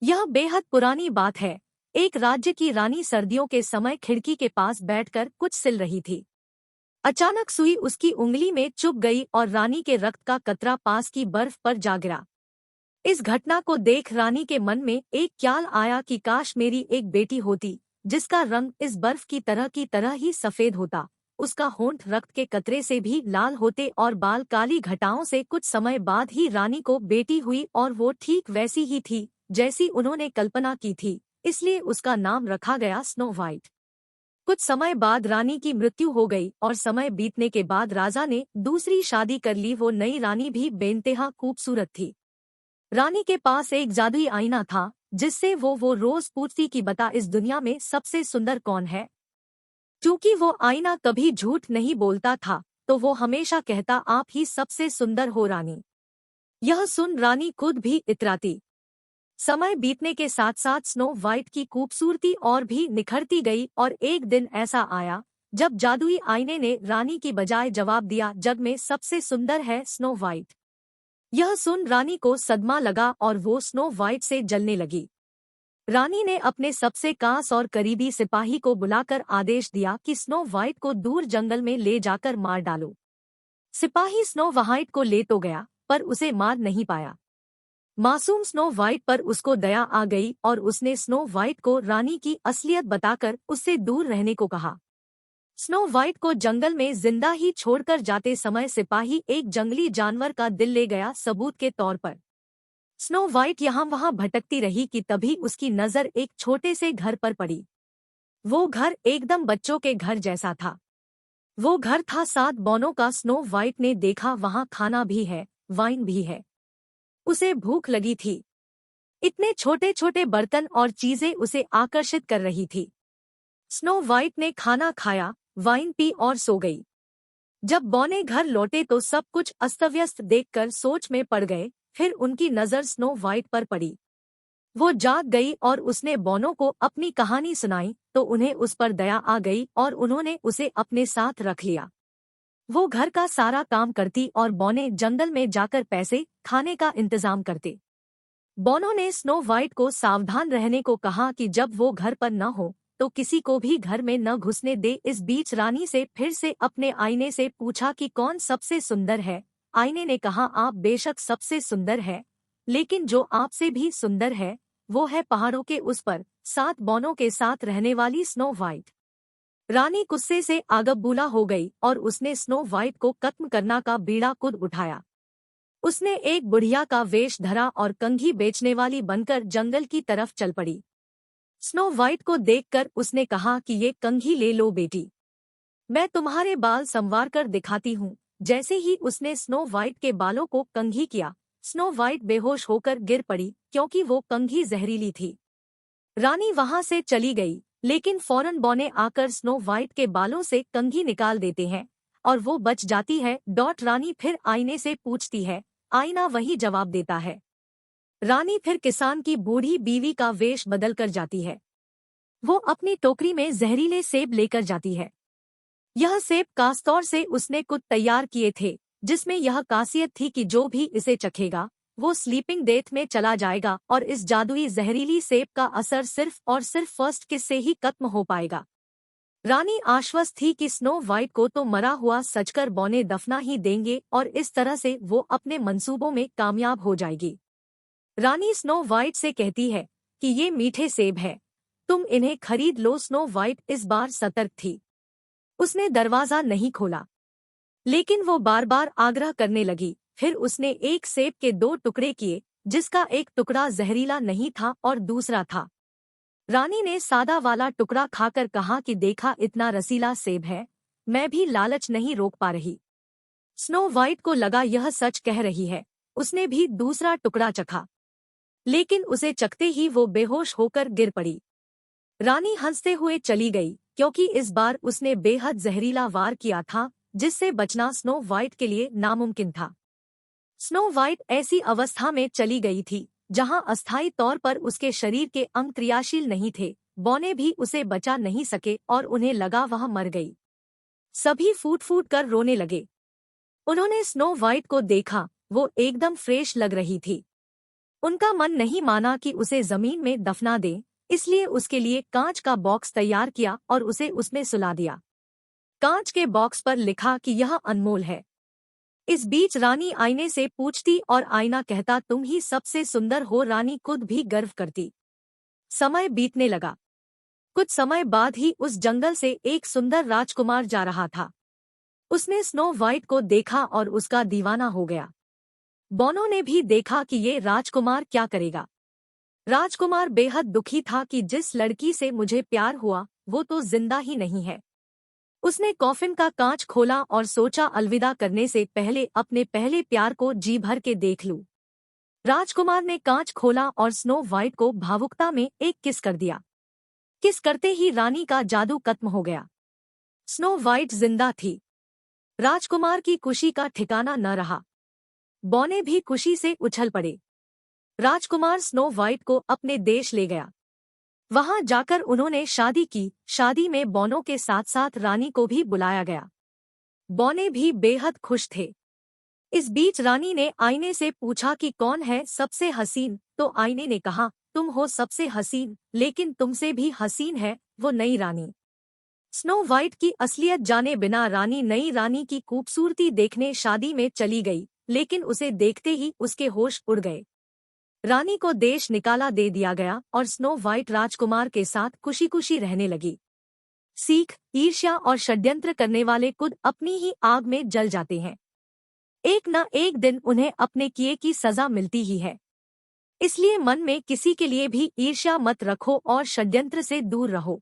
यह बेहद पुरानी बात है। एक राज्य की रानी सर्दियों के समय खिड़की के पास बैठकर कुछ सिल रही थी। अचानक सुई उसकी उंगली में चुभ गई और रानी के रक्त का कतरा पास की बर्फ पर जा गिरा। इस घटना को देख रानी के मन में एक ख्याल आया कि काश मेरी एक बेटी होती, जिसका रंग इस बर्फ की तरह ही सफेद होता। उसका होंठ रक्त के कतरे से भी लाल होते और बाल काली घटाओं से। कुछ समय बाद ही रानी को बेटी हुई और वो ठीक वैसी ही थी जैसी उन्होंने कल्पना की थी, इसलिए उसका नाम रखा गया स्नो वाइट। कुछ समय बाद रानी की मृत्यु हो गई और समय बीतने के बाद राजा ने दूसरी शादी कर ली। वो नई रानी भी बेइंतहा खूबसूरत थी। रानी के पास एक जादुई आईना था जिससे वो रोज पूछती कि बता इस दुनिया में सबसे सुंदर कौन है। क्योंकि वो आईना कभी झूठ नहीं बोलता था, तो वो हमेशा कहता आप ही सबसे सुंदर हो रानी। यह सुन रानी खुद भी इतराती। समय बीतने के साथ साथ स्नो वाइट की खूबसूरती और भी निखरती गई और एक दिन ऐसा आया जब जादुई आईने ने रानी की बजाय जवाब दिया जग में सबसे सुंदर है स्नो वाइट। यह सुन रानी को सदमा लगा और वो स्नो वाइट से जलने लगी। रानी ने अपने सबसे खास और करीबी सिपाही को बुलाकर आदेश दिया कि स्नो वाइट को दूर जंगल में ले जाकर मार डालो। सिपाही स्नो वाइट को ले तो गया पर उसे मार नहीं पाया। मासूम स्नो वाइट पर उसको दया आ गई और उसने स्नो वाइट को रानी की असलियत बताकर उससे दूर रहने को कहा। स्नो वाइट को जंगल में जिंदा ही छोड़कर जाते समय सिपाही एक जंगली जानवर का दिल ले गया सबूत के तौर पर। स्नो वाइट यहाँ वहाँ भटकती रही कि तभी उसकी नजर एक छोटे से घर पर पड़ी। वो घर एकदम बच्चों के घर जैसा था। वो घर था 7 बौनों का। स्नो वाइट ने देखा वहाँ खाना भी है, वाइन भी है। उसे भूख लगी थी। इतने छोटे छोटे बर्तन और चीजें उसे आकर्षित कर रही थी। स्नो वाइट ने खाना खाया, वाइन पी और सो गई। जब बौने घर लौटे तो सब कुछ अस्तव्यस्त देखकर सोच में पड़ गए। फिर उनकी नजर स्नो वाइट पर पड़ी। वो जाग गई और उसने बौनों को अपनी कहानी सुनाई तो उन्हें उस पर दया आ गई और उन्होंने उसे अपने साथ रख लिया। वो घर का सारा काम करती और बौने जंगल में जाकर पैसे खाने का इंतजाम करते। बौनों ने स्नो वाइट को सावधान रहने को कहा कि जब वो घर पर न हो तो किसी को भी घर में न घुसने दे। इस बीच रानी से फिर से अपने आईने से पूछा कि कौन सबसे सुंदर है। आईने ने कहा आप बेशक सबसे सुंदर है, लेकिन जो आपसे भी सुंदर है वो है पहाड़ों के उस पर 7 बौनों के साथ रहने वाली स्नो वाइट। रानी गुस्से से आगबबूला हो गई और उसने स्नो वाइट को खत्म करना का बीड़ा खुद उठाया। उसने एक बुढ़िया का वेश धरा और कंघी बेचने वाली बनकर जंगल की तरफ चल पड़ी। स्नो वाइट को देखकर उसने कहा कि ये कंघी ले लो बेटी, मैं तुम्हारे बाल संवार कर दिखाती हूँ। जैसे ही उसने स्नो वाइट के बालों को कंघी किया, स्नो वाइट बेहोश होकर गिर पड़ी क्योंकि वो कंघी जहरीली थी। रानी वहां से चली गई, लेकिन फौरन बौने आकर स्नो वाइट के बालों से कंघी निकाल देते हैं और वो बच जाती है। रानी फिर आईने से पूछती है, आईना वही जवाब देता है। रानी फिर किसान की बूढ़ी बीवी का वेश बदल कर जाती है। वो अपनी टोकरी में जहरीले सेब लेकर जाती है। यह सेब खासतौर से उसने खुद तैयार किए थे, जिसमें यह खासियत थी कि जो भी इसे चखेगा वो स्लीपिंग डेथ में चला जाएगा और इस जादुई जहरीली सेब का असर सिर्फ और सिर्फ फर्स्ट किस से ही खत्म हो पाएगा। रानी आश्वस्त थी कि स्नो वाइट को तो मरा हुआ सचकर बौने दफना ही देंगे और इस तरह से वो अपने मंसूबों में कामयाब हो जाएगी। रानी स्नो वाइट से कहती है कि ये मीठे सेब है, तुम इन्हें खरीद लो। स्नो वाइट इस बार सतर्क थी। उसने दरवाजा नहीं खोला, लेकिन वो बार बार आग्रह करने लगी। फिर उसने एक सेब के 2 टुकड़े किए, जिसका एक टुकड़ा जहरीला नहीं था और दूसरा था। रानी ने सादा वाला टुकड़ा खाकर कहा कि देखा इतना रसीला सेब है, मैं भी लालच नहीं रोक पा रही। स्नो वाइट को लगा यह सच कह रही है। उसने भी दूसरा टुकड़ा चखा, लेकिन उसे चखते ही वो बेहोश होकर गिर पड़ी। रानी हंसते हुए चली गई क्योंकि इस बार उसने बेहद जहरीला वार किया था जिससे बचना स्नो वाइट के लिए नामुमकिन था। स्नो वाइट ऐसी अवस्था में चली गई थी जहां अस्थायी तौर पर उसके शरीर के अंग क्रियाशील नहीं थे। बौने भी उसे बचा नहीं सके और उन्हें लगा वह मर गई। सभी फूट फूट कर रोने लगे। उन्होंने स्नो वाइट को देखा, वो एकदम फ्रेश लग रही थी। उनका मन नहीं माना कि उसे जमीन में दफना दें, इसलिए उसके लिए कांच का बॉक्स तैयार किया और उसे उसमें सुला दिया। कांच के बॉक्स पर लिखा कि यह अनमोल है। इस बीच रानी आईने से पूछती और आईना कहता तुम ही सबसे सुंदर हो। रानी खुद भी गर्व करती। समय बीतने लगा। कुछ समय बाद ही उस जंगल से एक सुंदर राजकुमार जा रहा था। उसने स्नो वाइट को देखा और उसका दीवाना हो गया। बोनो ने भी देखा कि ये राजकुमार क्या करेगा। राजकुमार बेहद दुखी था कि जिस लड़की से मुझे प्यार हुआ वो तो जिंदा ही नहीं है। उसने कॉफिन का कांच खोला और सोचा अलविदा करने से पहले अपने पहले प्यार को जी भर के देख लूं। राजकुमार ने कांच खोला और स्नो वाइट को भावुकता में एक किस कर दिया। किस करते ही रानी का जादू खत्म हो गया। स्नो वाइट जिंदा थी। राजकुमार की खुशी का ठिकाना न रहा। बौने भी खुशी से उछल पड़े। राजकुमार स्नो वाइट को अपने देश ले गया। वहां जाकर उन्होंने शादी की। शादी में बौनों के साथ साथ रानी को भी बुलाया गया। बौने भी बेहद खुश थे। इस बीच रानी ने आईने से पूछा कि कौन है सबसे हसीन, तो आईने ने कहा तुम हो सबसे हसीन, लेकिन तुमसे भी हसीन है वो नई रानी। स्नो वाइट की असलियत जाने बिना रानी नई रानी की खूबसूरती देखने शादी में चली गई, लेकिन उसे देखते ही उसके होश उड़ गए। रानी को देश निकाला दे दिया गया और स्नो वाइट राजकुमार के साथ खुशी खुशी रहने लगी। सीख, ईर्ष्या और षड्यंत्र करने वाले खुद अपनी ही आग में जल जाते हैं। एक न एक दिन उन्हें अपने किए की सजा मिलती ही है। इसलिए मन में किसी के लिए भी ईर्ष्या मत रखो और षड्यंत्र से दूर रहो।